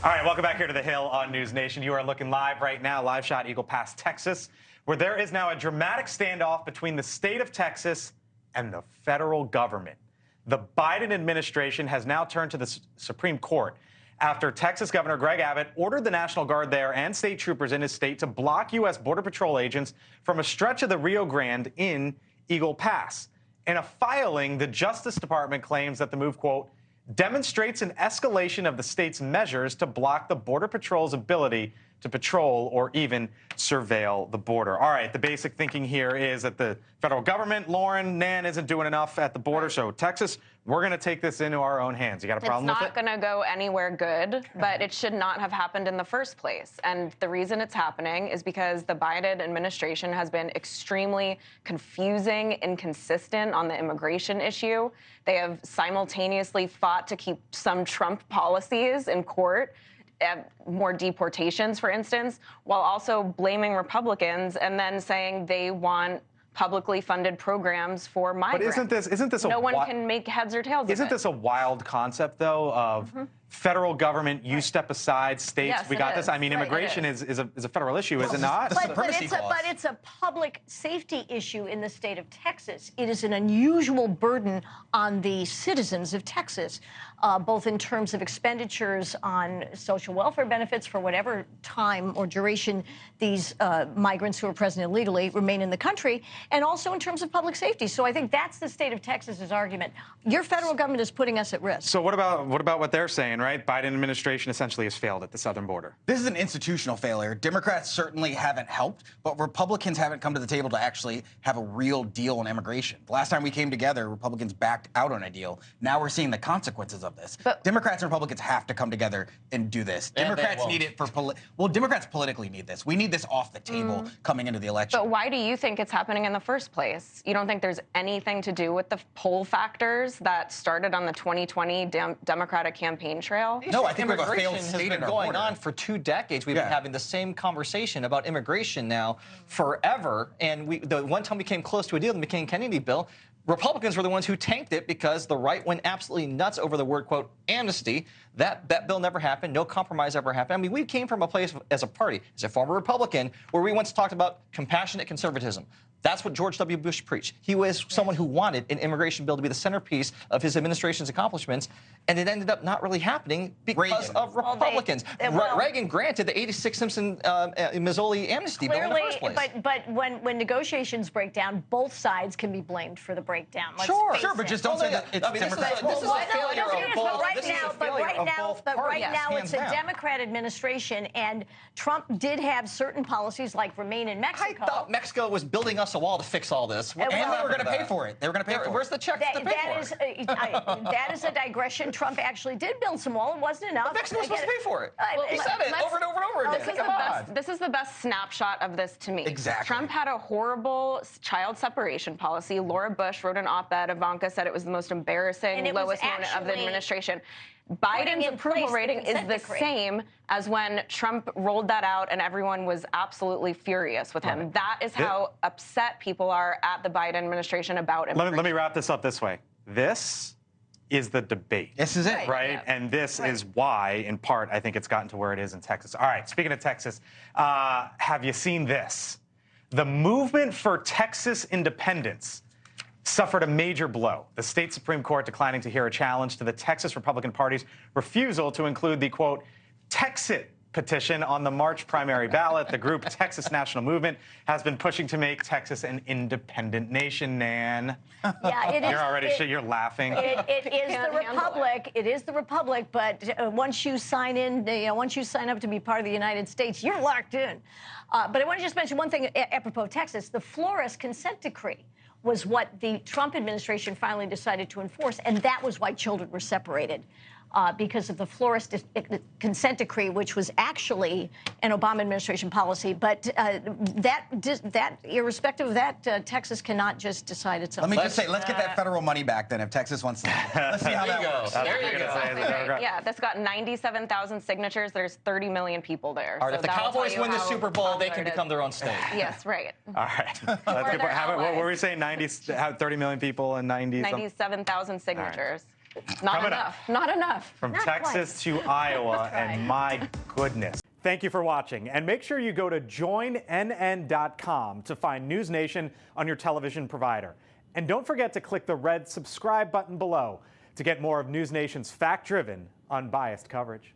All right, welcome back here to The Hill on NewsNation. You are looking live right now, live shot Eagle Pass, Texas, where there is now a dramatic standoff between the state of Texas and the federal government. The Biden administration has now turned to the Supreme Court after Texas Governor Greg Abbott ordered the National Guard there and state troopers in his state to block U.S. Border Patrol agents from a stretch of the Rio Grande in Eagle Pass. In a filing, the Justice Department claims that the move, quote, demonstrates an escalation of the state's measures to block the Border Patrol's ability to patrol or even surveil the border. All right, the basic thinking here is that the federal government, Lauren, Nan, isn't doing enough at the border. So Texas, we're going to take this into our own hands. You got a problem with it? It's not going to go anywhere good, but it should not have happened in the first place. And the reason it's happening is because the Biden administration has been extremely confusing, inconsistent on the immigration issue. They have simultaneously fought to keep some Trump policies in court, more deportations, for instance, while also blaming Republicans and then saying they want publicly funded programs for migrants. But isn't this no one can make heads or tails of it. Isn't this a wild concept, though, of federal government, you step aside, states, Yes, we got this? I mean, Right, immigration is a federal issue, is it not? But it's a public safety issue in the state of Texas. It is an unusual burden on the citizens of Texas, both in terms of expenditures on social welfare benefits for whatever time or duration these migrants who are present illegally remain in the country, and also in terms of public safety. So I think that's the state of Texas's argument. Your federal government is putting us at risk. So what about what they're saying, right? Biden administration essentially has failed at the southern border. This is an institutional failure. Democrats certainly haven't helped, but Republicans haven't come to the table to actually have a real deal on immigration. The last time we came together, Republicans backed out on a deal. Now we're seeing the consequences of this. But Democrats and Republicans have to come together and do this. Democrats need it for Democrats politically need this. We need this off the table coming into the election. But why do you think it's happening in the first place? You don't think there's anything to do with the poll factors that started on the 2020 Democratic campaign trail? No, I think we have a failed immigration has state been in our going border. on for 2 decades. We've been having the same conversation about immigration now forever. And the one time we came close to a deal, the McCain-Kennedy bill, Republicans were the ones who tanked it because the right went absolutely nuts over the word, quote, amnesty. That bill never happened. No compromise ever happened. I mean, we came from a place as a party, as a former Republican, where we once talked about compassionate conservatism. That's what George W. Bush preached. He was someone who wanted an immigration bill to be the centerpiece of his administration's accomplishments, and it ended up not really happening because of Republicans. Reagan granted the 86 Simpson-Mazzoli amnesty bill in the first place. But when negotiations break down, both sides can be blamed for the breakdown. Let's face but it. just don't say that it's Democrats. This is a failure of both. Right now, it's a Democrat administration, and Trump did have certain policies like remain in Mexico. I thought Mexico was building us a wall to fix all this. And they were going to pay for it. They were going to pay for it. Where's the check to pay for it? That is a digression. Trump actually did build some wall. It wasn't enough. Mexico was supposed to pay for it. He said it over and over and over again. This is the best snapshot of this to me. Exactly. Trump had a horrible child separation policy. Laura Bush wrote an op-ed. Ivanka said it was the most embarrassing, lowest moment of the administration. Biden's approval rating is the same as when Trump rolled that out and everyone was absolutely furious with him. That is how upset people are at the Biden administration about immigration. Let me wrap this up this way. This is the debate. This is it. Right? And this is why, in part, I think it's gotten to where it is in Texas. All right, speaking of Texas, have you seen this? The movement for Texas independence suffered a major blow. The state Supreme Court declining to hear a challenge to the Texas Republican Party's refusal to include the, quote, Texit petition on the March primary ballot. The group Texas National Movement has been pushing to make Texas an independent nation, Nan. Yeah, it is. You're laughing. It is the Republic. It is the Republic. But once you sign in, once you sign up to be part of the United States, you're locked in. But I want to just mention one thing apropos of Texas. The Flores consent decree was what the Trump administration finally decided to enforce, and that was why children were separated. Because of the Flores consent decree, which was actually an Obama administration policy. But that irrespective of that, Texas cannot just decide its own. Let me just say, let's get that federal money back then if Texas wants to. Let's see how that goes. There you go. Yeah, that's got 97,000 signatures. There's 30 million people there. All right, if the Cowboys win the Super Bowl, they can become their own state. Yes, right. All right. What were we saying? 30 million people and 97,000 signatures. Not Coming enough. up. Not enough. From Not Texas to Iowa, and my goodness. Thank you for watching, and make sure you go to joinnn.com to find NewsNation on your television provider. And don't forget to click the red subscribe button below to get more of NewsNation's fact-driven, unbiased coverage.